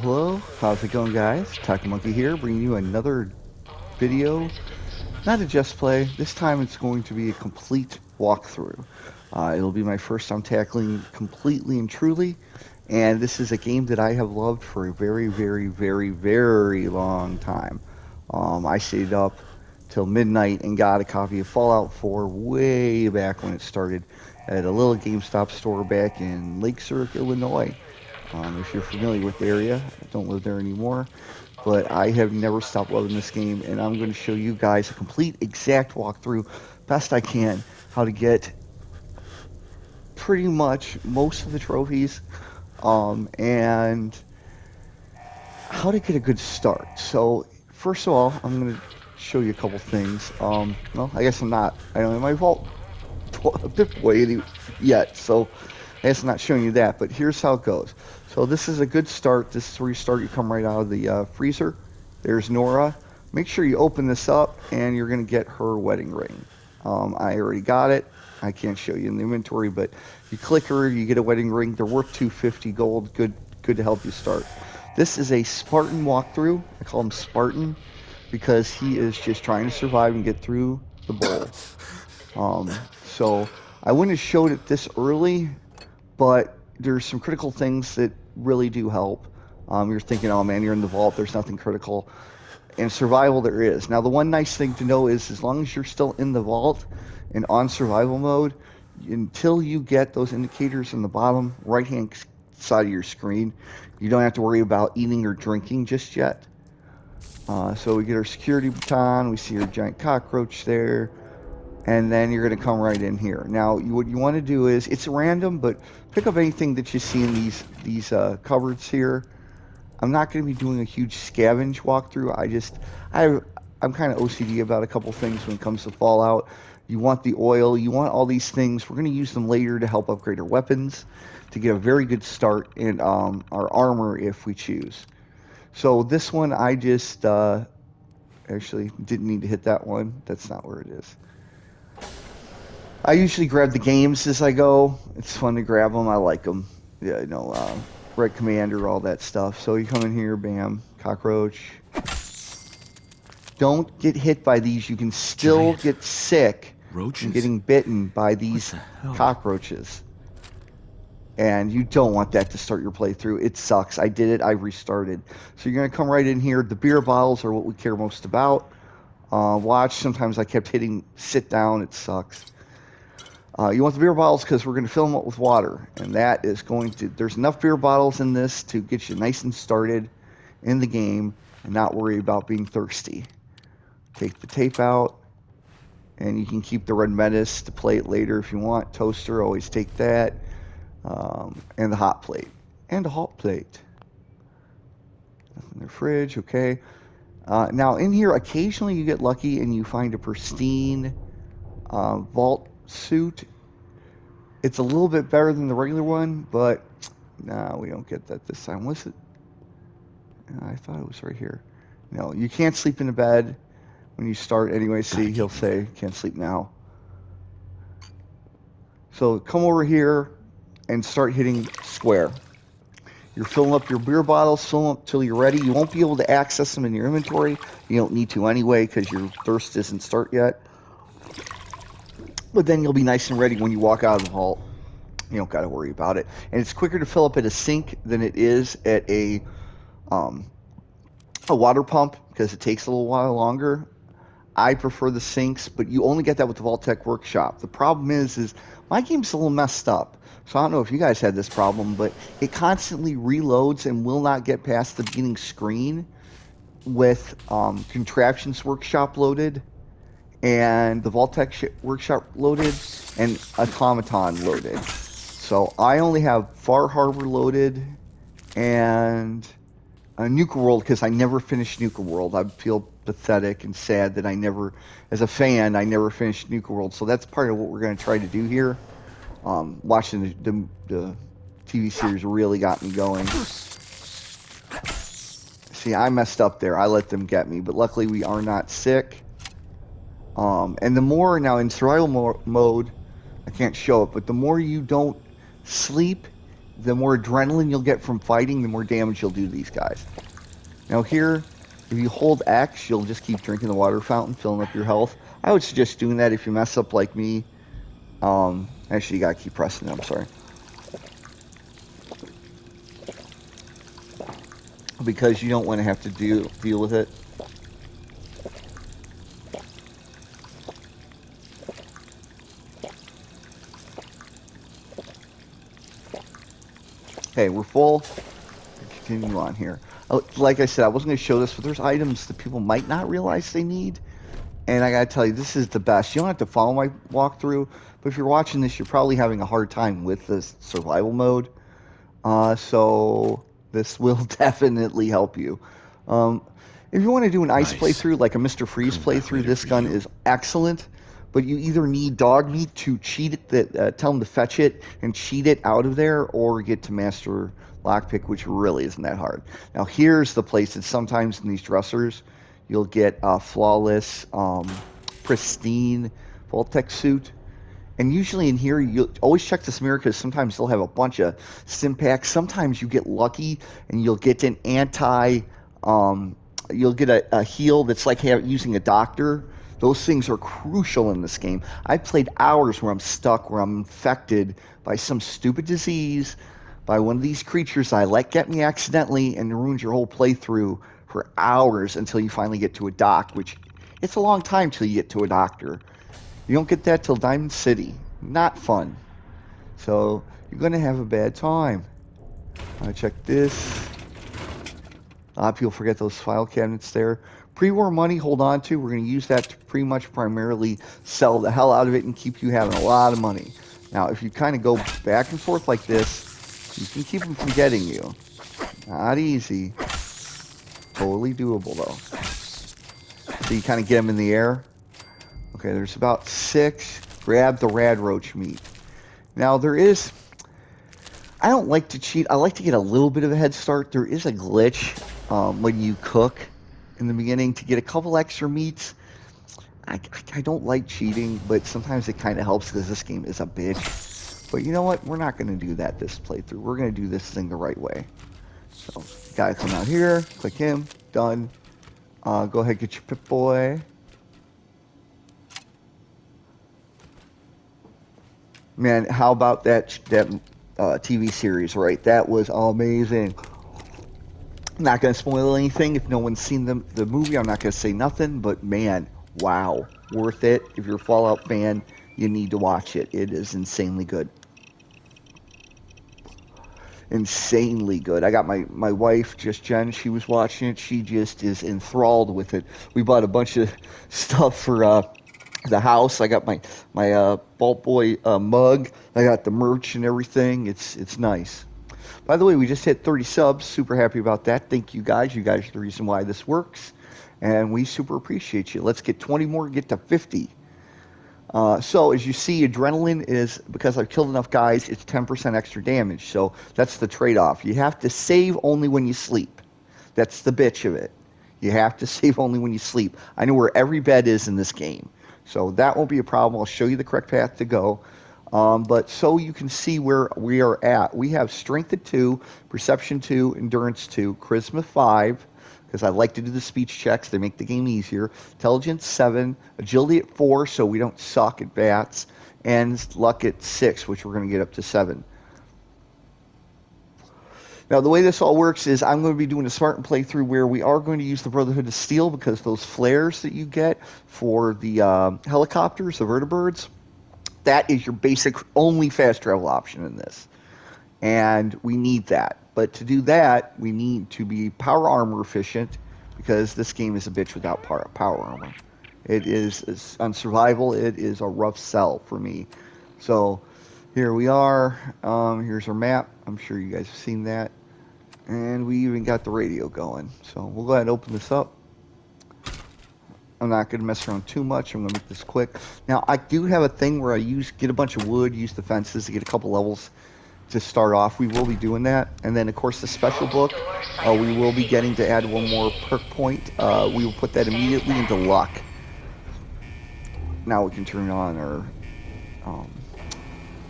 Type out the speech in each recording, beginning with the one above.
Hello, how's it going, guys? Taco Monkey here, bringing you another video. Not a just play. This time it's going to be a complete walkthrough. It'll be my first time tackling completely and truly, and this is a game that I have loved for a very, very, very, very long time. I stayed up till midnight and got a copy of Fallout 4 way back when it started at a little GameStop store back in Lake Zurich, Illinois. If you're familiar with the area, I don't live there anymore, but I have never stopped loving this game, and I'm going to show you guys a complete, exact walkthrough, best I can, how to get pretty much most of the trophies, and how to get a good start. So, first of all, I'm going to show you a couple things. Well, I guess I don't have my vault way yet, so I guess I'm not showing you that, but here's how it goes. So this is a good start. This is where you start. You come right out of the freezer. There's Nora. Make sure you open this up, and you're going to get her wedding ring. I already got it. I can't show you in the inventory, but you click her, you get a wedding ring. They're worth 250 gold. Good to help you start. This is a Spartan walkthrough. I call him Spartan because he is just trying to survive and get through the bowl. So I wouldn't have showed it this early, but there's some critical things that really do help. You're thinking, oh man, you're in the vault, there's nothing critical. And survival, there is. Now, the one nice thing to know is as long as you're still in the vault and on survival mode, until you get those indicators in the bottom right-hand side of your screen, you don't have to worry about eating or drinking just yet. So we get our security baton, we see our giant cockroach there, and then you're going to come right in here. Now, what you want to do is, it's random, but pick up anything that you see in these cupboards here. I'm not going to be doing a huge scavenge walkthrough. I'm kind of OCD about a couple things when it comes to Fallout. You want the oil, you want all these things. We're going to use them later to help upgrade our weapons, to get a very good start in our armor if we choose. So this one, I just actually didn't need to hit that one. That's not where it is. I usually grab the games as I go. It's fun to grab them. I like them. Yeah, Red Commander, all that stuff. So you come in here, bam, cockroach. Don't get hit by these. You can still get sick from getting bitten by these cockroaches. And you don't want that to start your playthrough. It sucks. I did it. I restarted. So you're going to come right in here. The beer bottles are what we care most about. Watch. Sometimes I kept hitting sit down. It sucks. You want the beer bottles because we're going to fill them up with water. And that is going to... There's enough beer bottles in this to get you nice and started in the game and not worry about being thirsty. Take the tape out. And you can keep the red menace to play it later if you want. Toaster, always take that. And the hot plate. And a hot plate. Nothing in the fridge, okay. Now, in here, occasionally you get lucky and you find a pristine vault suit. It's a little bit better than the regular one, but no, we don't get that this time. Was it? I thought it was right here. No, you can't sleep in the bed when you start anyway. See, he'll say, can't sleep now. So come over here and start hitting square. You're filling up your beer bottles, fill them up till you're ready. You won't be able to access them in your inventory. You don't need to anyway because your thirst doesn't start yet. But then you'll be nice and ready when you walk out of the vault. You don't got to worry about it. And it's quicker to fill up at a sink than it is at a water pump because it takes a little while longer. I prefer the sinks, but you only get that with the Vault-Tec Workshop. The problem is my game's a little messed up. So I don't know if you guys had this problem, but it constantly reloads and will not get past the beginning screen with Contraptions Workshop loaded and the Vault-Tec Workshop loaded and Automaton loaded. So I only have Far Harbor loaded and Nuka World because I never finished Nuka World. I feel pathetic and sad that as a fan, I never finished Nuka World. So that's part of what we're going to try to do here. Watching the TV series really got me going. See, I messed up there. I let them get me, but luckily we are not sick. And the more, now in survival mode, I can't show it, but the more you don't sleep the more adrenaline you'll get from fighting, the more damage you'll do to these guys. Now here, if you hold X, you'll just keep drinking the water fountain, filling up your health. I would suggest doing that if you mess up like me. Actually, you gotta keep pressing it, I'm sorry. Because you don't want to have to deal with it. Okay, we're full. Continue on here. Like I said, I wasn't going to show this, but there's items that people might not realize they need. And I got to tell you, this is the best. You don't have to follow my walkthrough, but if you're watching this, you're probably having a hard time with this survival mode. So this will definitely help you. If you want to do an ice playthrough, like a Mr. Freeze playthrough, this gun is excellent. But you either need dog meat to cheat it, tell them to fetch it and cheat it out of there, or get to master lockpick, which really isn't that hard. Now here's the place that sometimes in these dressers you'll get a flawless, pristine Vault-Tec suit. And usually in here, you'll always check this mirror because sometimes they'll have a bunch of stim packs. Sometimes you get lucky and you'll get an you'll get a heal that's like using a doctor. Those things are crucial in this game. I played hours where I'm stuck, where I'm infected by some stupid disease, by one of these creatures I let get me accidentally, and it ruins your whole playthrough for hours until you finally get to a doc, which it's a long time till you get to a doctor. You don't get that till Diamond City. Not fun. So you're going to have a bad time. Check this. A lot of people forget those file cabinets there. Pre-war money, hold on to. We're going to use that to pretty much primarily sell the hell out of it and keep you having a lot of money. Now, if you kind of go back and forth like this, you can keep them from getting you. Not easy. Totally doable, though. So you kind of get them in the air. Okay, there's about 6. Grab the rad roach meat. Now, there is... I don't like to cheat. I like to get a little bit of a head start. There is a glitch when you cook in the beginning to get a couple extra meats. I don't like cheating, but sometimes it kind of helps because this game is a bitch. But you know what? We're not going to do that this playthrough. We're going to do this thing the right way. So, gotta come out here, click him, done. Go ahead, get your Pip-Boy. Man, how about that TV series, right? That was amazing. I'm not going to spoil anything. If no one's seen the movie, I'm not going to say nothing. But man, wow. Worth it. If you're a Fallout fan, you need to watch it. It is insanely good. Insanely good. I got my wife, just Jen, she was watching it. She just is enthralled with it. We bought a bunch of stuff for the house. I got my Vault Boy mug. I got the merch and everything. It's nice. By the way, we just hit 30 subs. Super happy about that. Thank you guys. You guys are the reason why this works. And we super appreciate you. Let's get 20 more, get to 50. So as you see, adrenaline is, because I've killed enough guys, it's 10% extra damage. So that's the trade-off. You have to save only when you sleep. That's the bitch of it. You have to save only when you sleep. I know where every bed is in this game. So that won't be a problem. I'll show you the correct path to go. But so you can see where we are at. We have Strength at 2, Perception 2, Endurance 2, Charisma 5, because I like to do the speech checks. They make the game easier. Intelligence 7, Agility at 4, so we don't suck at bats, and Luck at 6, which we're going to get up to 7. Now, the way this all works is I'm going to be doing a Spartan playthrough where we are going to use the Brotherhood of Steel because those flares that you get for the helicopters, the vertibirds, that is your basic only fast travel option in this. And we need that. But to do that, we need to be power armor efficient because this game is a bitch without power armor. It is, on survival, it is a rough sell for me. So here we are. Here's our map. I'm sure you guys have seen that. And we even got the radio going. So we'll go ahead and open this up. I'm not going to mess around too much. I'm going to make this quick. Now, I do have a thing where I get a bunch of wood, use the fences to get a couple levels to start off. We will be doing that. And then, of course, the special book, we will be getting to add one more perk point. We will put that immediately into luck. Now we can turn on our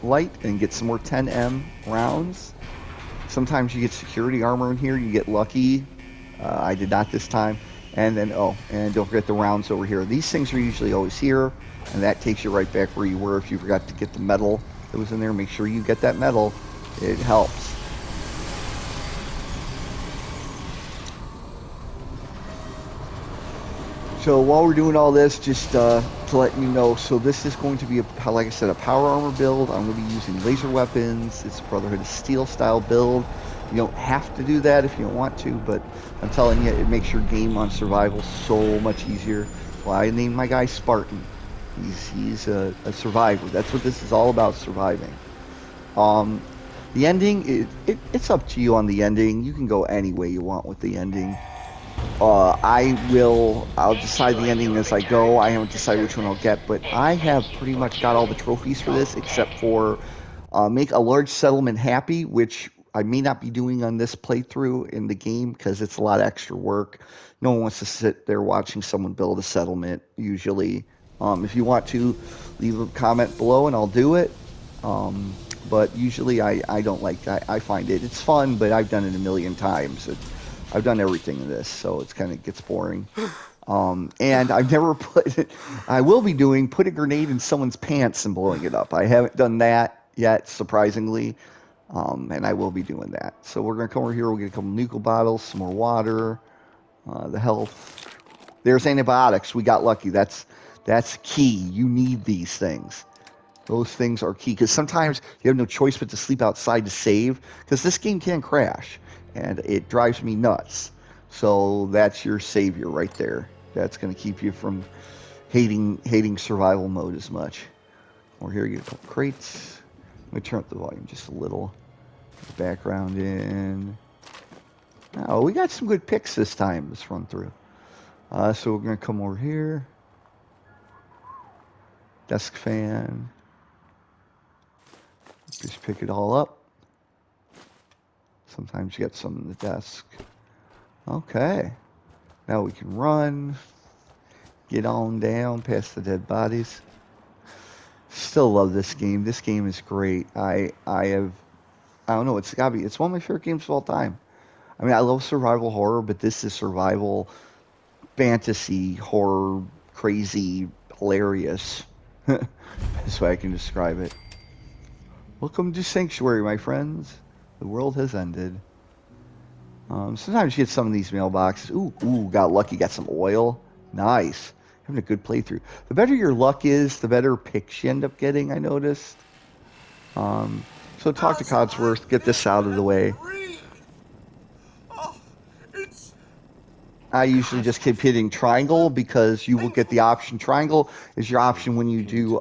light and get some more 10M rounds. Sometimes you get security armor in here. You get lucky. I did not this time. And then, oh, and don't forget the rounds over here. These things are usually always here, and that takes you right back where you were if you forgot to get the medal that was in there. Make sure you get that medal. It helps. So while we're doing all this, just to let you know, so this is going to be, like I said, a power armor build. I'm going to be using laser weapons. It's a Brotherhood of Steel style build. You don't have to do that if you don't want to, but I'm telling you, it makes your game on survival so much easier. Well, I named my guy Spartan. He's a survivor. That's what this is all about, surviving. The ending, it's up to you on the ending. You can go any way you want with the ending. I'll decide the ending as I go. I haven't decided which one I'll get, but I have pretty much got all the trophies for this except for make a large settlement happy, which I may not be doing on this playthrough in the game because it's a lot of extra work. No one wants to sit there watching someone build a settlement, usually. If you want to, leave a comment below and I'll do it. But usually I don't like that. I find it's fun, but I've done it a million times. I've done everything in this, so it's kind of gets boring. And I've never I will be doing put a grenade in someone's pants and blowing it up. I haven't done that yet, surprisingly. And I will be doing that. So we're going to come over here. We'll get a couple nickel bottles, some more water, the health. There's antibiotics. We got lucky. That's key. You need these things. Those things are key because sometimes you have no choice but to sleep outside to save because this game can crash and it drives me nuts. So that's your savior right there. That's going to keep you from hating survival mode as much. Or here you get a couple crates. Let me turn up the volume just a little. Background in. Oh, we got some good picks this time. Let's run through. So we're going to come over here. Desk fan. Just pick it all up. Sometimes you get some in the desk. Okay. Now we can run. Get on down past the dead bodies. Still love this game. This game is great. I don't know, it's gotta be, it's one of my favorite games of all time. I mean, I love survival horror, but this is survival fantasy horror, crazy, hilarious. That's way I can describe it. Welcome to Sanctuary, my friends. The world has ended. Sometimes you get some of these mailboxes. Ooh, got lucky, got some oil. Nice. Having a good playthrough. The better your luck is, the better picks you end up getting, I noticed. So talk to Codsworth, get this out of the way. I usually just keep hitting triangle because you will get the option. Triangle is your option when you do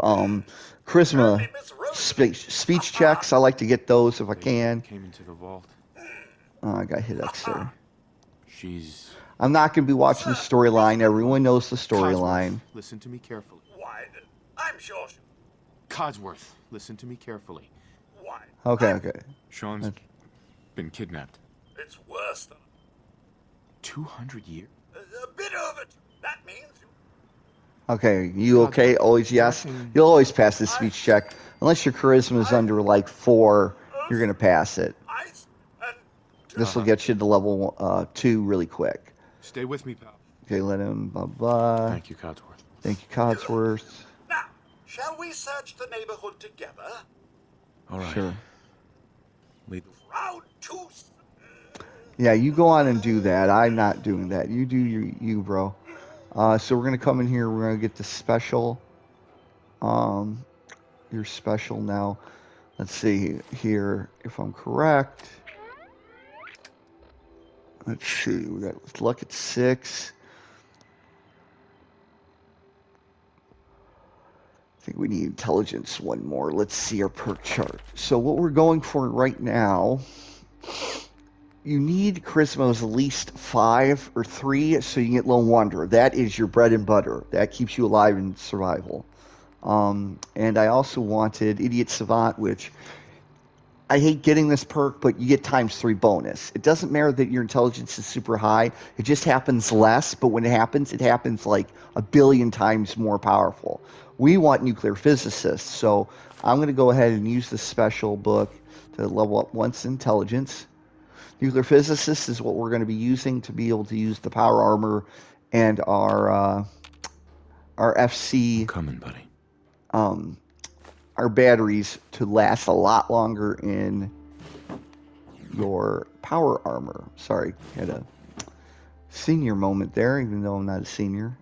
charisma speech checks. I like to get those if I can. Came into the vault. Oh, I got hit there. She's... I'm not going to be watching the storyline. Everyone knows the storyline. Listen to me carefully. Why? I'm sure. Codsworth, listen to me carefully. Why? Okay. Sean's been kidnapped. It's worse than 200 years? a bit of it. That means. Okay, you okay? Always yes. You'll always pass this speech check. Unless your charisma is under like 4, you're going to pass it. This will get you to level 2 really quick. Stay with me, pal. Okay, let him, blah. Thank you, Codsworth. Thank you, Codsworth. Now, shall we search the neighborhood together? All right. Sure. Lead. Round 2. Yeah, you go on and do that. I'm not doing that. You do you, bro. So we're going to come in here. We're going to get the special. Your special now. Let's see here if I'm correct. Let's see. Let's look at 6. I think we need intelligence 1 more. Let's see our perk chart. So what we're going for right now, you need charisma at least 5 or 3 so you can get Lone Wanderer. That is your bread and butter. That keeps you alive in survival. And I also wanted Idiot Savant, which I hate getting this perk, but you get ×3 bonus. It doesn't matter that your intelligence is super high. It just happens less, but when it happens like a billion times more powerful. We want Nuclear Physicist, so I'm going to go ahead and use the special book to level up once intelligence. Nuclear physicist is what we're going to be using to be able to use the power armor and our FC Coming, buddy. our batteries to last a lot longer in your power armor. Sorry, had a senior moment there, even though I'm not a senior.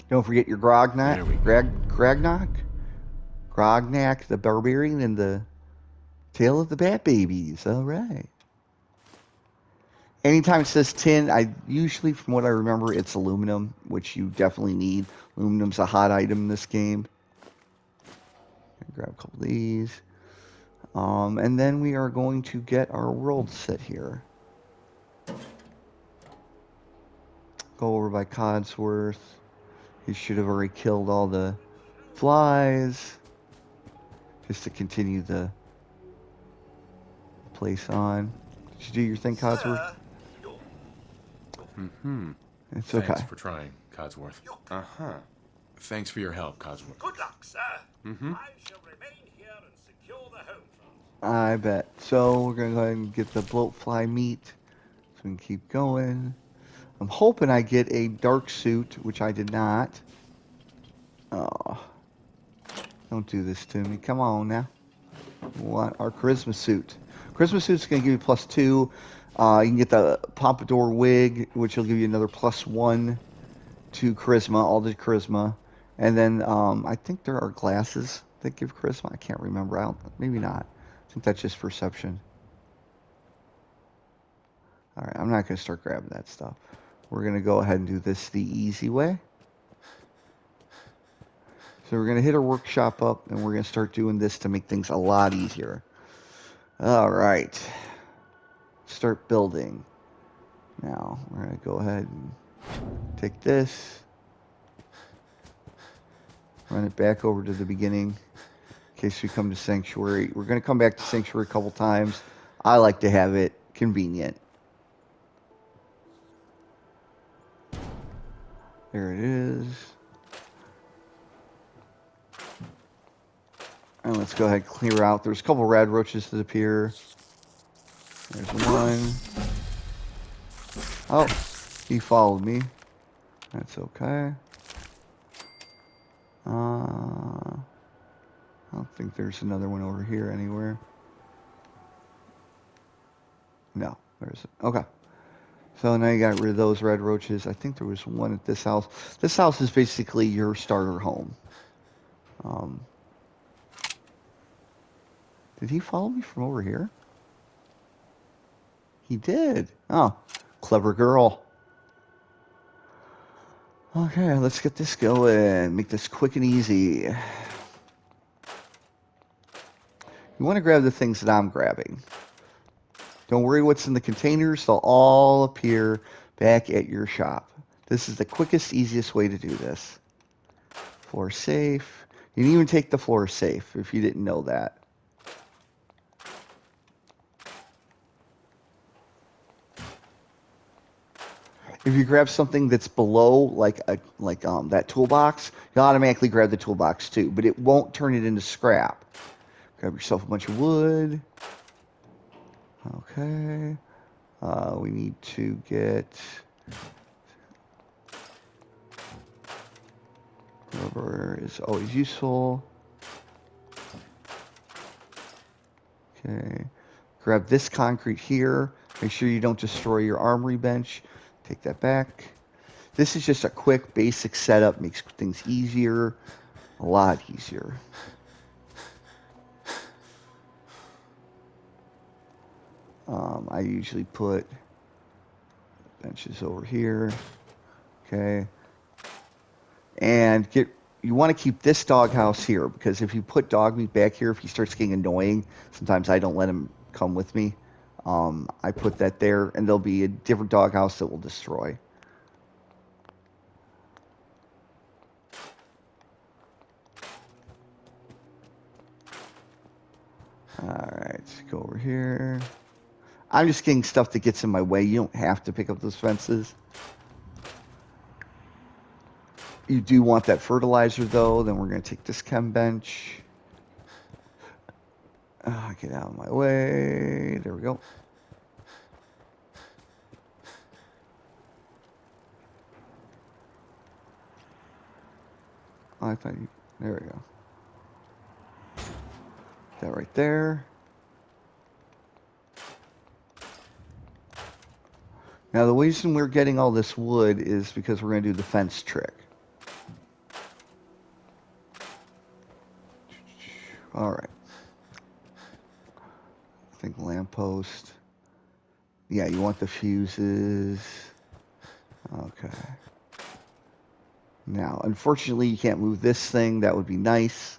Don't forget your Grognak, Grognak the Barbarian, and the Tale of the Bat Babies. All right. Anytime it says tin, I usually, from what I remember, it's aluminum, which you definitely need. Aluminum's a hot item in this game. Grab a couple of these. And then we are going to get our world set here. Go over by Codsworth. He should have already killed all the flies. Just to continue the place on. Did you do your thing, Codsworth? Sir, you're Mm-hmm. It's Thanks okay. for trying, Codsworth. You're- Uh-huh. Thanks for your help, Codsworth. good luck, sir. Mm-hmm. I shall remain here and secure the home front. I bet. So we're going to go ahead and get the bloatfly meat. So we can keep going. I'm hoping I get a dark suit, which I did not. Oh. Don't do this to me. Come on now. We want our charisma suit. Charisma suit's going to give you +2. You can get the pompadour wig, which will give you another +1 to charisma, all the charisma. And then I think there are glasses that give charisma. I can't remember. Maybe not. I think that's just perception. All right, I'm not going to start grabbing that stuff. We're going to go ahead and do this the easy way. So we're going to hit our workshop up, and we're going to start doing this to make things a lot easier. All right. Start building. Now, we're going to go ahead and take this. Run it back over to the beginning in case we come to Sanctuary. We're going to come back to Sanctuary a couple times. I like to have it convenient. There it is. And let's go ahead and clear out. There's a couple rad roaches that appear. There's one. Oh, he followed me. That's okay. I don't think there's another one over here anywhere. No, there's okay. So now you got rid of those red roaches. I think there was one at this house. This house is basically your starter home. Did he follow me from over here? He did. Oh, clever girl. Okay, let's get this going. Make this quick and easy. You want to grab the things that I'm grabbing. Don't worry what's in the containers. They'll all appear back at your shop. This is the quickest, easiest way to do this. Floor safe. You can even take the floor safe if you didn't know that. If you grab something that's below, like that toolbox, you automatically grab the toolbox too, but it won't turn it into scrap. Grab yourself a bunch of wood. Okay. We need to get rubber is always useful. Okay. Grab this concrete here. Make sure you don't destroy your armory bench. Take that back. This is just a quick, basic setup. Makes things easier. A lot easier. I usually put benches over here. Okay. And you want to keep this doghouse here, because if you put dog meat back here, if he starts getting annoying, sometimes I don't let him come with me. I put that there, and there'll be a different doghouse that will destroy. Alright, go over here. I'm just getting stuff that gets in my way. You don't have to pick up those fences. You do want that fertilizer, though. Then we're going to take this chem bench. Get out of my way. There we go. Oh, I thought you. There we go. That right there. Now the reason we're getting all this wood is because we're going to do the fence trick. All right. I think lamppost. Yeah, you want the fuses. Okay. Now, unfortunately, you can't move this thing. That would be nice.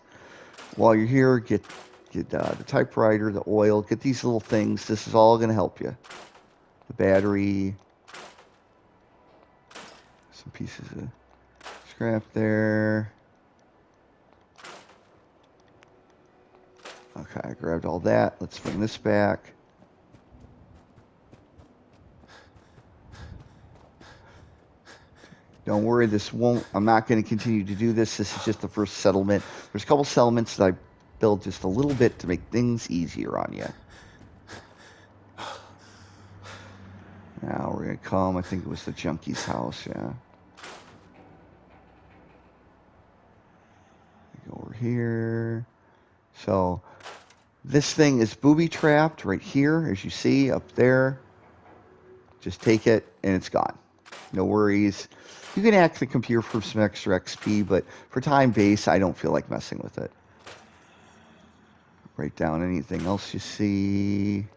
While you're here, get the typewriter, the oil, get these little things. This is all going to help you. The battery. Some pieces of scrap there. Okay, I grabbed all that. Let's bring this back. Don't worry, this won't, I'm not going to continue to do this. This is just the first settlement. There's a couple settlements that I built just a little bit to make things easier on you. Now we're going to come, I think it was the junkie's house, yeah. Go over here. So this thing is booby trapped right here, as you see up there. Just take it and it's gone. No worries. You can hack the computer for some extra XP, but for time base, I don't feel like messing with it. Write down anything else you see.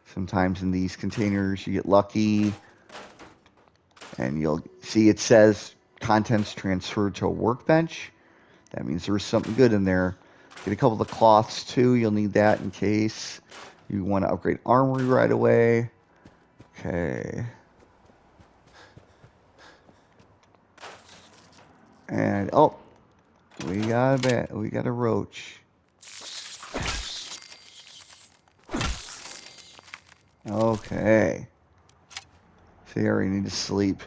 Sometimes in these containers, you get lucky. And you'll see it says contents transferred to a workbench. That means there's something good in there. Get a couple of the cloths too. You'll need that in case you want to upgrade armory right away. Okay. And oh, we got a roach. Okay. See, I already need to sleep.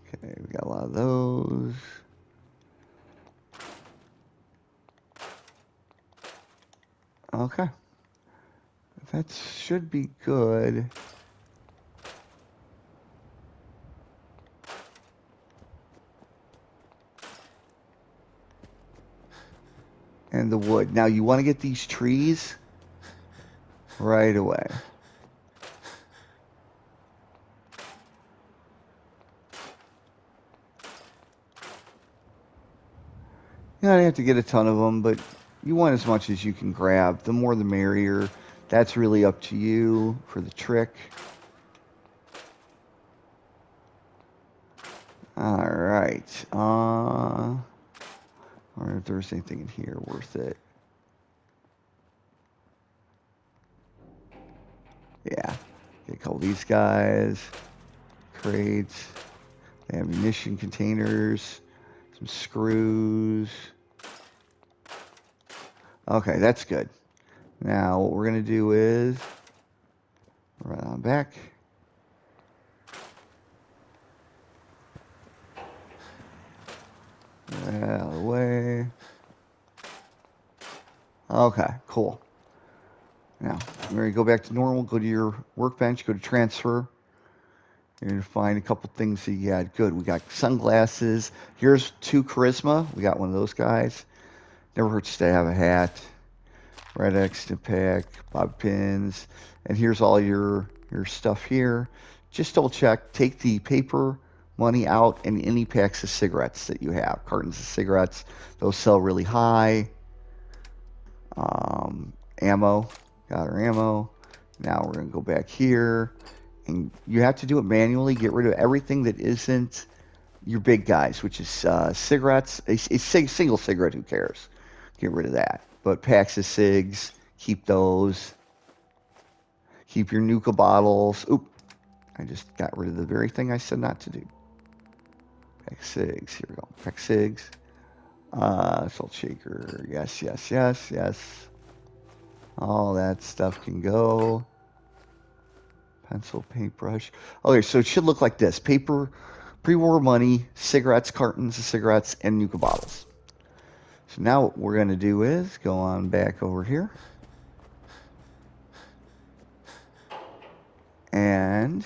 Okay, we got a lot of those. Okay. That should be good. And the wood. Now you want to get these trees right away. You don't have to get a ton of them, but you want as much as you can grab. The more the merrier. That's really up to you for the trick. All right. I wonder if there's anything in here worth it. Yeah. Get a couple of these guys. Crates. Ammunition containers. Some screws. Okay, that's good. Now, what we're going to do is run on back. Get out of the way. Okay, cool. Now, we're going to go back to normal. Go to your workbench. Go to transfer. You're going to find a couple things that you had. Good. We got sunglasses. Here's 2 charisma. We got one of those guys. Never hurts to have a hat. Red X to pack, bob pins, and here's all your stuff here. Just double check. Take the paper money out and any packs of cigarettes that you have. Cartons of cigarettes. Those sell really high. Ammo. Got our ammo. Now we're going to go back here. And you have to do it manually. Get rid of everything that isn't your big guys, which is cigarettes. A single cigarette, who cares? Get rid of that. But packs of cigs, keep those. Keep your Nuka bottles. Oop, I just got rid of the very thing I said not to do. Pack cigs, here we go. Pack cigs. Salt shaker, yes, yes, yes, yes. All that stuff can go. Pencil, paintbrush. Okay, so it should look like this. Paper, pre-war money, cigarettes, cartons of cigarettes, and Nuka bottles. So now what we're going to do is go on back over here. And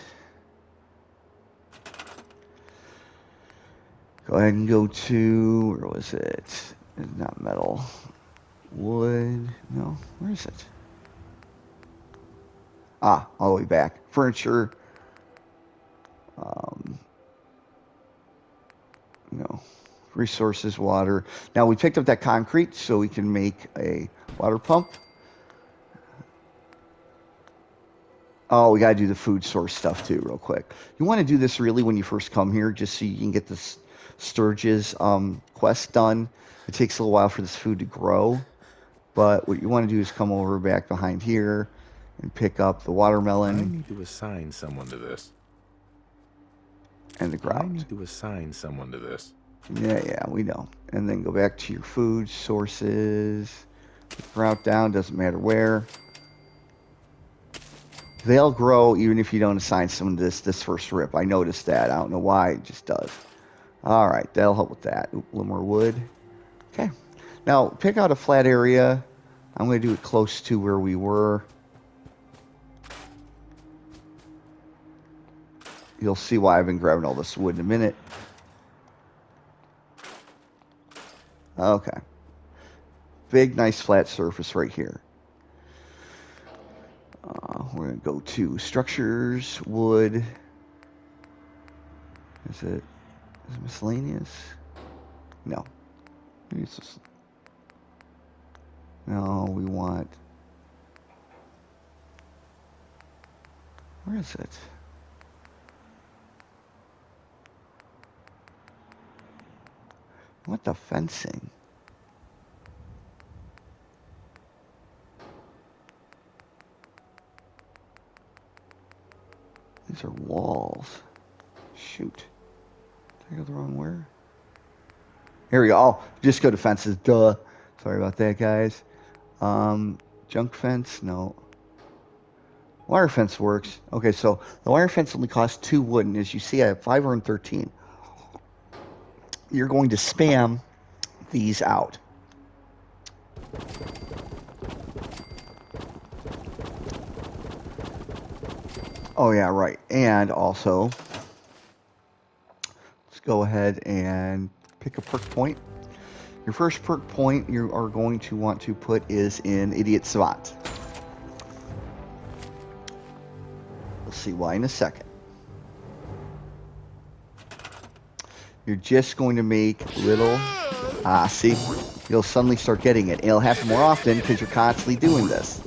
go ahead and go to, where was it? It's not metal. Wood. No, where is it? Ah, all the way back. Furniture. No. Resources, water. Now we picked up that concrete so we can make a water pump. Oh, we got to do the food source stuff too, real quick. You want to do this really when you first come here, just so you can get this Sturge's quest done. It takes a little while for this food to grow, but what you want to do is come over back behind here and pick up the I watermelon need to assign someone to this. and the I ground. need to assign someone to this. Yeah, we know. And then go back to your food sources. Route down, doesn't matter where. They'll grow even if you don't assign someone to this first rip. I noticed that. I don't know why. It just does. All right, that'll help with that. Oop, a little more wood. Okay. Now, pick out a flat area. I'm going to do it close to where we were. You'll see why I've been grabbing all this wood in a minute. Okay. Big, nice flat surface right here. We're going to go to structures, wood. Is it miscellaneous? No. Maybe it's just... No, we want... Where is it? What the fencing? These are walls. Shoot. Did I go the wrong where? Here we go. Oh, just go to fences. Duh. Sorry about that, guys. Junk fence? No. Wire fence works. Okay, so the wire fence only costs 2 wood, and as you see, I have 513. You're going to spam these out. Oh, yeah, right. And also, let's go ahead and pick a perk point. Your first perk point you are going to want to put is in Idiot Savant. We'll see why in a second. You're just going to make little... see? You'll suddenly start getting it. It'll happen more often because you're constantly doing this.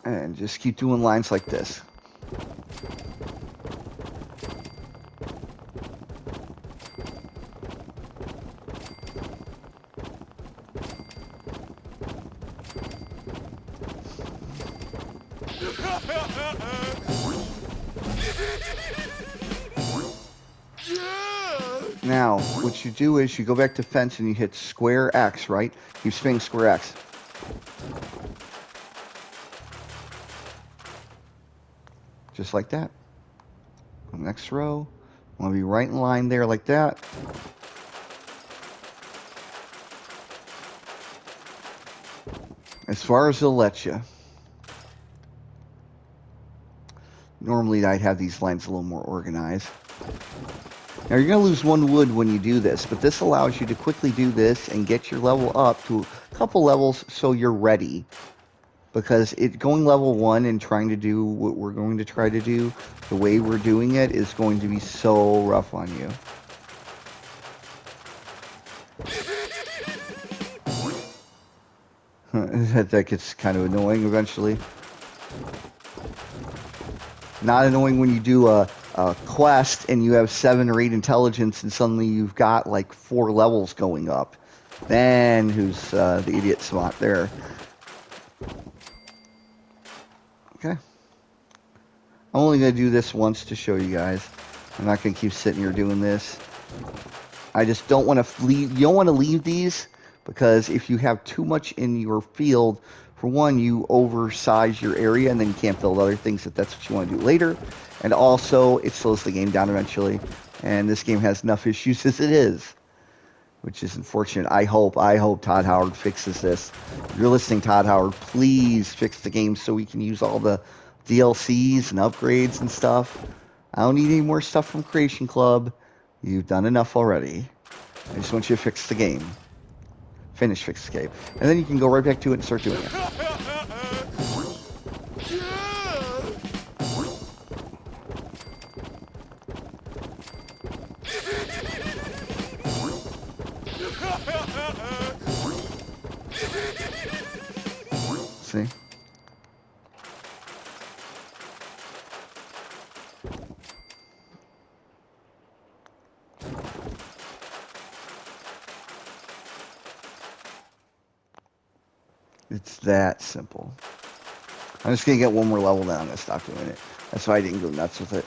And just keep doing lines like this. Now, what you do is you go back to fence and you hit square X, right? You spin square X. Just like that. Next row. I want to be right in line there like that. As far as they'll let you. Normally I'd have these lines a little more organized. Now you're going to lose 1 wood when you do this, but this allows you to quickly do this and get your level up to a couple levels so you're ready. Because going level 1 and trying to do what we're going to try to do, the way we're doing it, is going to be so rough on you. That gets kind of annoying eventually. Not annoying when you do a quest and you have 7 or 8 intelligence and suddenly you've got like 4 levels going up. Then who's the idiot spot there? Okay. I'm only going to do this once to show you guys. I'm not going to keep sitting here doing this. I just don't want to leave. You don't want to leave these because if you have too much in your field, for one, you oversize your area and then you can't build other things if that's what you want to do later. And also, it slows the game down eventually. And this game has enough issues as it is, which is unfortunate. I hope Todd Howard fixes this. If you're listening, Todd Howard, please fix the game so we can use all the DLCs and upgrades and stuff. I don't need any more stuff from Creation Club. You've done enough already. I just want you to fix the game. Fix the game. And then you can go right back to it and start doing it. See? It's that simple. I'm just going to get one more level down and stop doing it. That's why I didn't go nuts with it.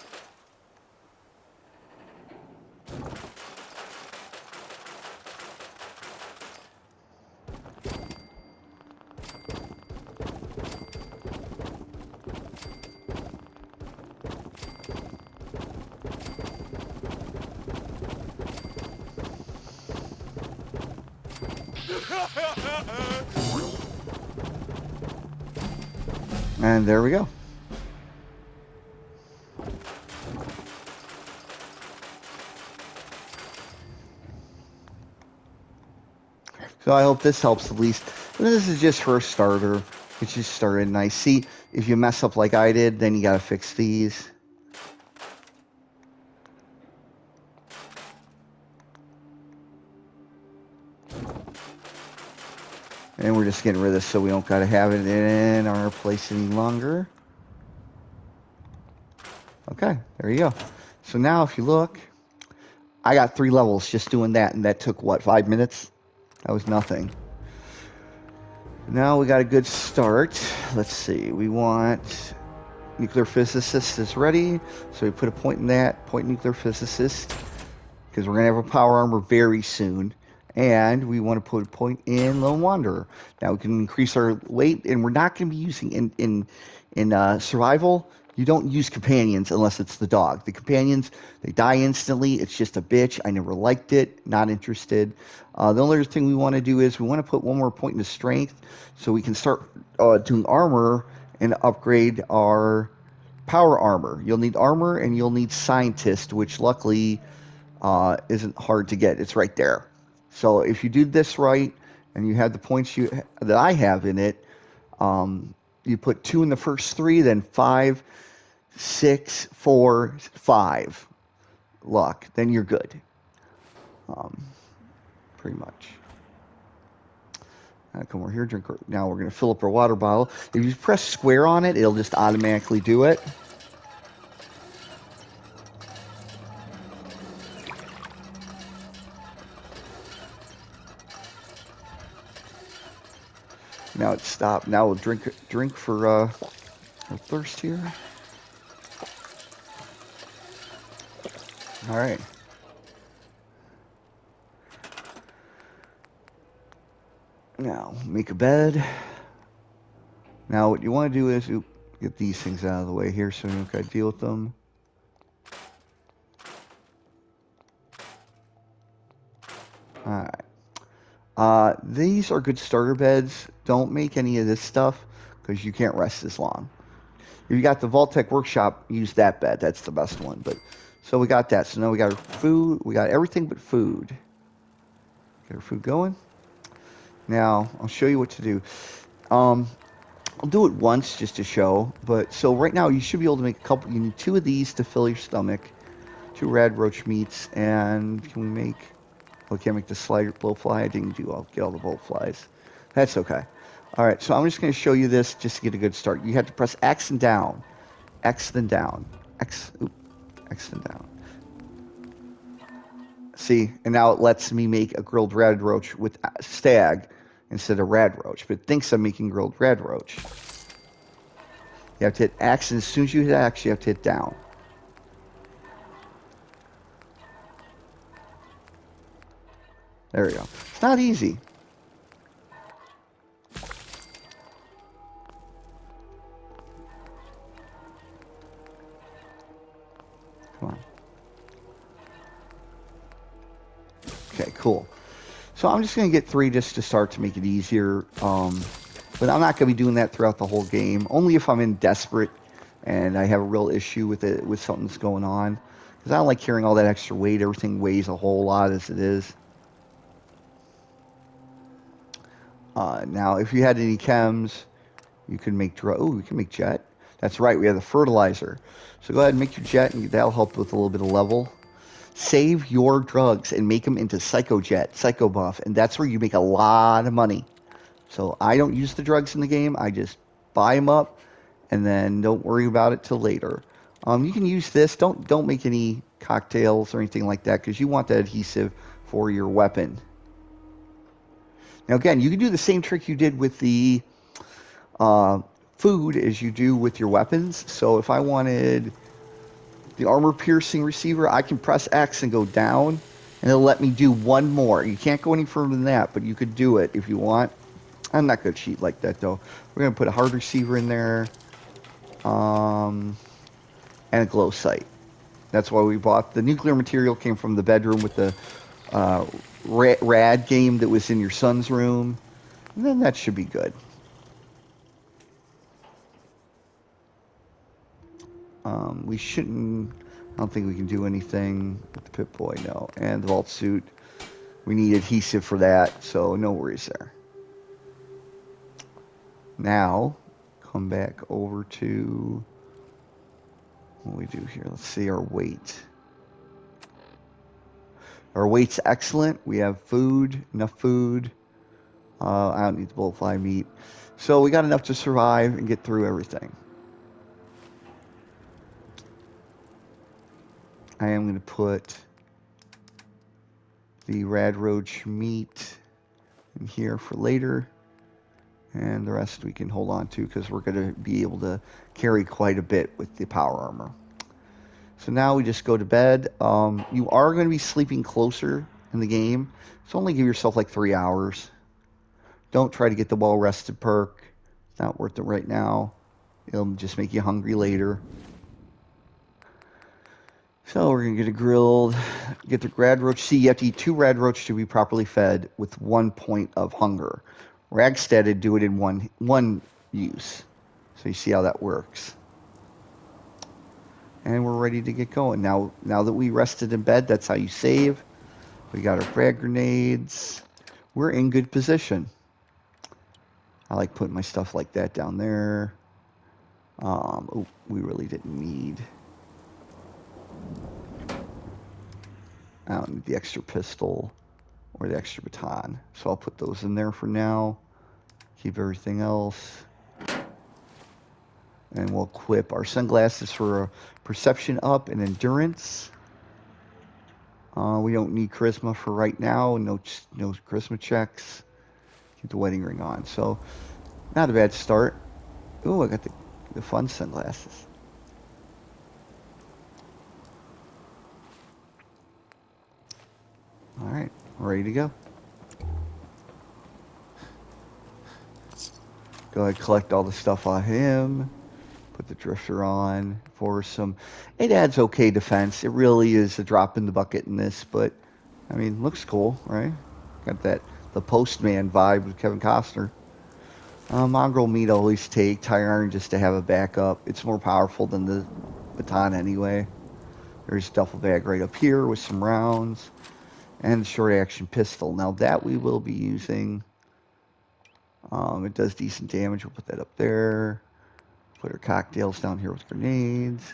And there we go. So I hope this helps at least. This is just for a starter. It's just started nice. See, if you mess up like I did, then you got to fix these. And we're just getting rid of this so we don't got to have it in our place any longer. Okay, there you go. So now if you look, I got 3 levels just doing that, and that took, what, 5 minutes? That was nothing. Now we got a good start. Let's see, we want nuclear physicist is ready, so we put a point in that, point nuclear physicist, because we're going to have a power armor very soon. And we want to put a point in Lone Wanderer. Now we can increase our weight, and we're not going to be using in survival. You don't use companions unless it's the dog. The companions, they die instantly. It's just a bitch. I never liked it. Not interested. The only other thing we want to do is we want to put one more point into strength so we can start doing armor and upgrade our power armor. You'll need armor and you'll need scientist, which luckily isn't hard to get. It's right there. So if you do this right and you have the points that I have in it, you put 2 in the first 3, then 5, 6, 4, 5 luck. Then you're good. Pretty much. Come over here, drink. Now we're going to fill up our water bottle. If you press square on it, it'll just automatically do it. Now it's stopped. Now we'll drink for our thirst here. All right. Now make a bed. Now what you want to do is get these things out of the way here so you don't got to deal with them. All right. These are good starter beds. Don't make any of this stuff because you can't rest as long. If you got the Vault-Tec Workshop, use that bed. That's the best one. But so we got that. So now we got our food. We got everything but food. Get our food going. Now I'll show you what to do. I'll do it once just to show. But so right now you should be able to make a couple. You need 2 of these to fill your stomach. 2 red roach meats, and can we make? Oh, can't make the slider blowfly. I didn't do. I'll get all the blowflies. That's okay. All right, so I'm just going to show you this just to get a good start. You have to press X and down, X then down, X then down. See, and now it lets me make a grilled red roach with stag instead of rad roach, but it thinks I'm making grilled red roach. You have to hit X, and as soon as you hit X, you have to hit down. There we go. It's not easy. Come on. Okay, cool. So I'm just going to get 3 just to start to make it easier. But I'm not going to be doing that throughout the whole game. Only if I'm in desperate and I have a real issue with it, with something that's going on. Because I don't like carrying all that extra weight. Everything weighs a whole lot as it is. Now, if you had any chems, you can make we can make jet. That's right, we have the fertilizer. So go ahead and make your jet, and that'll help with a little bit of level. Save your drugs and make them into Psychojet, Psycho Buff, and that's where you make a lot of money. So I don't use the drugs in the game. I just buy them up, and then don't worry about it till later. You can use this. Don't make any cocktails or anything like that because you want that adhesive for your weapon. Now again, you can do the same trick you did with the food as you do with your weapons. So if I wanted the armor piercing receiver, I can press X and go down, and it'll let me do one more. You can't go any further than that, but you could do it if you want. I'm not going to cheat like that, though. We're going to put a hard receiver in there, and a glow sight. That's why we bought the nuclear material. Came from the bedroom with the rad game that was in your son's room, and then that should be good. We shouldn't. I don't think we can do anything with the Pip-Boy, no. And the vault suit, we need adhesive for that, so no worries there. Now, come back over to what we do here. Let's see our weight. Our weight's excellent. We have food, enough food. I don't need the bullfly meat. So we got enough to survive and get through everything. I am going to put the rad roach meat in here for later. And the rest we can hold on to because we're going to be able to carry quite a bit with the power armor. So now we just go to bed. You are going to be sleeping closer in the game. So only give yourself like 3 hours. Don't try to get the well-rested perk. It's not worth it right now. It'll just make you hungry later. So we're going to get a grilled, get the rad roach. See, you have to eat 2 rad roach to be properly fed with 1 point of hunger. Ragsteaded do it in one use. So you see how that works. And we're ready to get going. Now that we rested in bed, that's how you save. We got our frag grenades. We're in good position. I like putting my stuff like that down there. Oh, we really didn't need. I don't need the extra pistol or the extra baton. So I'll put those in there for now. Keep everything else. And we'll equip our sunglasses for perception up and endurance. We don't need charisma for right now. No charisma checks. Keep the wedding ring on. So, not a bad start. Ooh, I got the fun sunglasses. All right, ready to go. Go ahead, collect all the stuff on him. Put the drifter on for some. It adds okay defense. It really is a drop in the bucket in this, but I mean, looks cool, right? Got the Postman vibe with Kevin Costner. Mongrel meat I always take. Tire iron just to have a backup. It's more powerful than the baton anyway. There's a duffel bag right up here with some rounds. And the short action pistol. Now that we will be using. It does decent damage. We'll put that up there. Put our cocktails down here with grenades.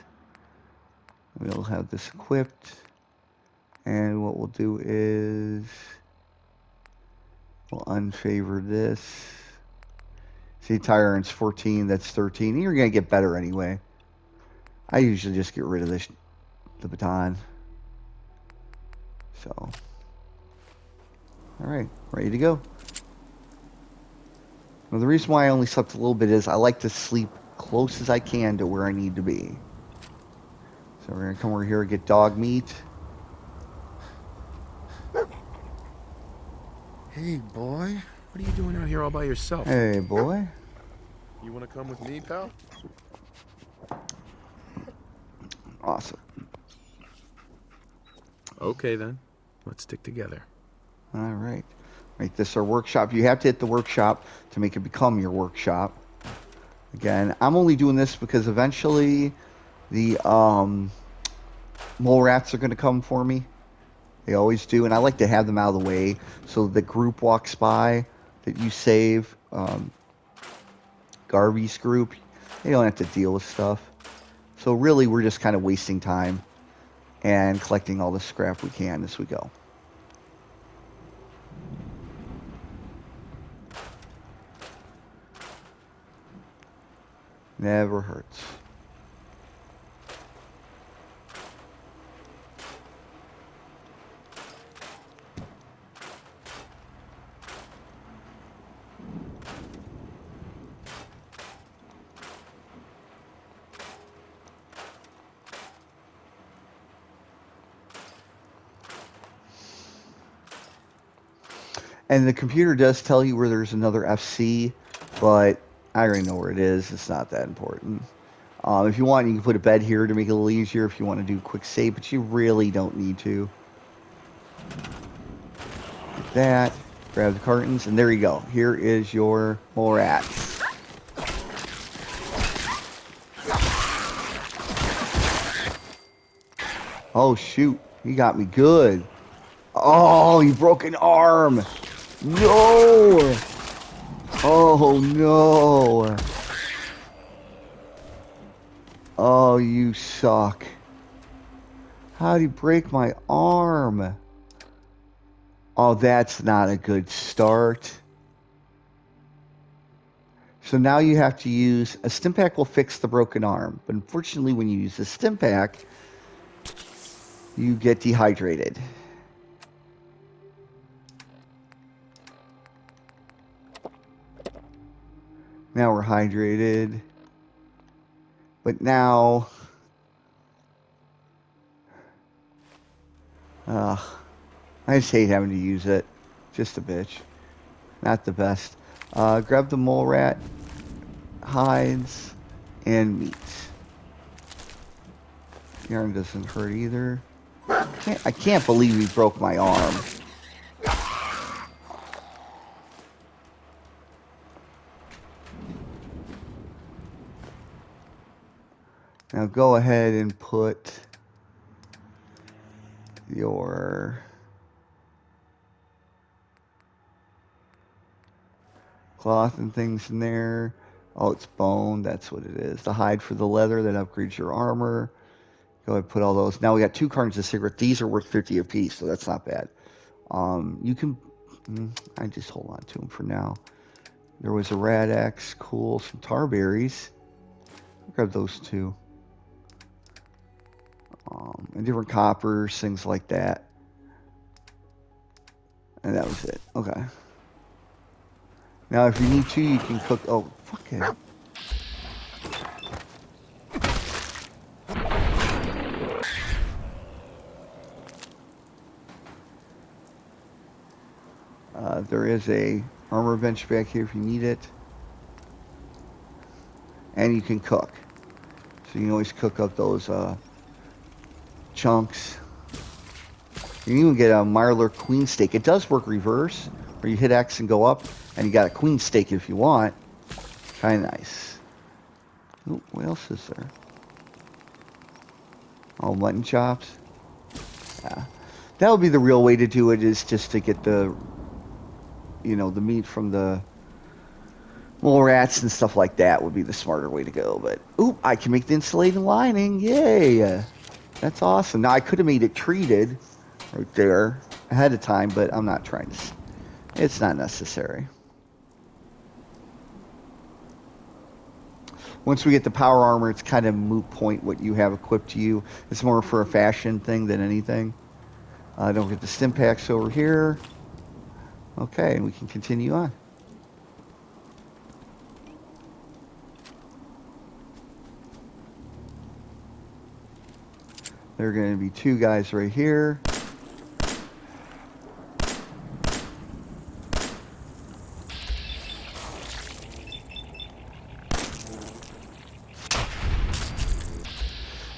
We'll have this equipped. And what we'll do is we'll unfavor this. See, tire iron's 14, that's 13. And you're going to get better anyway. I usually just get rid of the baton. So, all right, ready to go. Well, the reason why I only slept a little bit is I like to sleep close as I can to where I need to be. So we're gonna come over here and get dog meat. Hey, boy. What are you doing out here all by yourself? Hey, boy. You want to come with me, pal? Awesome. Okay, then. Let's stick together. All right. Make this our workshop. You have to hit the workshop to make it become your workshop. Again, I'm only doing this because eventually the mole rats are going to come for me. They always do, and I like to have them out of the way so the group walks by that you save. Garvey's group, they don't have to deal with stuff. So really, we're just kind of wasting time and collecting all the scrap we can as we go. Never hurts. And the computer does tell you where there's another FC, but I already know where it is. It's not that important. If you want, you can put a bed here to make it a little easier if you want to do quick save, but you really don't need to. Like that. Grab the cartons, and there you go. Here is your mole rats. Oh, shoot. He got me good. Oh, he broke an arm. No! Oh, no. Oh, you suck. How'd he break my arm? Oh, that's not a good start. So now you have to use... A Stimpak will fix the broken arm. But unfortunately, when you use the Stimpak, you get dehydrated. Now we're hydrated. But now... I just hate having to use it. Just a bitch. Not the best. Grab the mole rat, hides, and meat. Yarn doesn't hurt either. I can't believe he broke my arm. Now go ahead and put your cloth and things in there. Oh, it's bone. That's what it is. The hide for the leather that upgrades your armor. Go ahead and put all those. Now we got 2 cartons of cigarette. These are worth 50 apiece, so that's not bad. You can... I just hold on to them for now. There was a Rad-X. Cool. Some tar berries. I'll grab those 2. And different coppers, things like that. And that was it. Okay. Now, if you need to, you can cook... Oh, fuck it. There is a armor bench back here if you need it. And you can cook. So you can always cook up those chunks. You can even get a Marler queen steak. It does work reverse, where you hit X and go up, and you got a queen steak if you want. Kind of nice. Ooh, what else is there? Oh, mutton chops. Yeah. That would be the real way to do it, is just to get the, you know, the meat from the mole rats and stuff like that would be the smarter way to go. But, ooh, I can make the insulating lining. Yay. That's awesome. Now, I could have made it treated right there ahead of time, but I'm not trying to. It's not necessary. Once we get the power armor, it's kind of moot point what you have equipped to you. It's more for a fashion thing than anything. Don't forget the stim packs over here. Okay, and we can continue on. There are going to be 2 guys right here.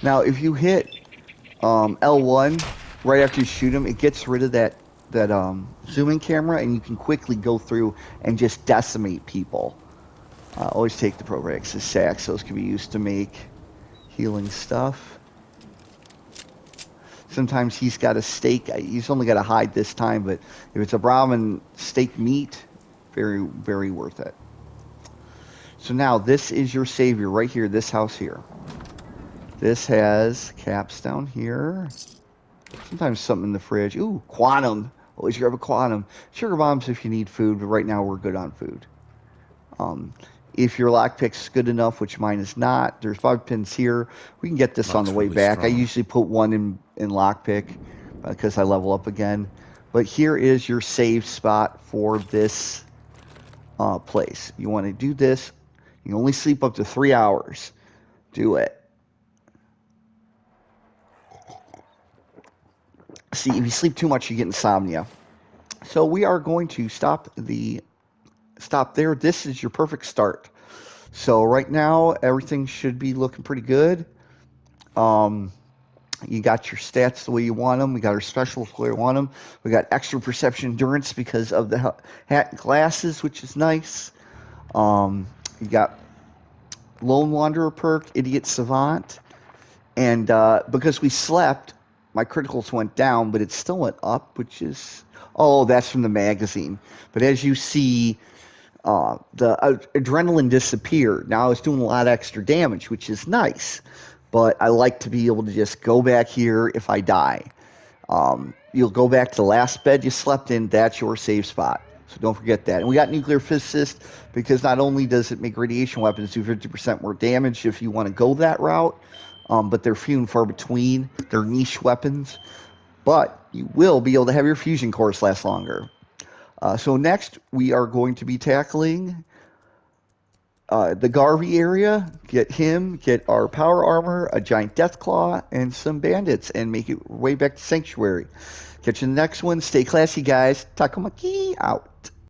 Now, if you hit L1 right after you shoot him, it gets rid of that zoom-in camera, and you can quickly go through and just decimate people. Always take the Provax's sacks; those can be used to make healing stuff. Sometimes he's got a steak. He's only got a hide this time, but if it's a Brahmin steak meat, very, very worth it. So now this is your savior right here, this house here. This has caps down here. Sometimes something in the fridge. Ooh, quantum. Always grab a quantum. Sugar bombs if you need food, but right now we're good on food. If your lockpick's good enough, which mine is not, there's 5 pins here. We can get this on the way really back. strong. I usually put 1 in lockpick because I level up again. But here is your save spot for this place. You want to do this. You can only sleep up to 3 hours. Do it. See, if you sleep too much, you get insomnia. So we are going to stop there. This is your perfect start. So right now, everything should be looking pretty good. You got your stats the way you want them. We got our specials the way we want them. We got extra perception endurance because of the hat and glasses, which is nice. You got Lone Wanderer perk, Idiot Savant. And because we slept, my criticals went down, but it still went up, which is... Oh, that's from the magazine. But as you see, the adrenaline disappeared. Now it's doing a lot of extra damage, which is nice. But I like to be able to just go back here if I die. You'll go back to the last bed you slept in. That's your save spot. So don't forget that. And we got Nuclear Physicist because not only does it make radiation weapons do 50% more damage if you want to go that route, but they're few and far between. They're niche weapons. But you will be able to have your fusion cores last longer. So next, we are going to be tackling the Garvey area. Get him, get our power armor, a giant death claw, and some bandits, and make it way back to Sanctuary. Catch you in the next one. Stay classy, guys. Takamaki out.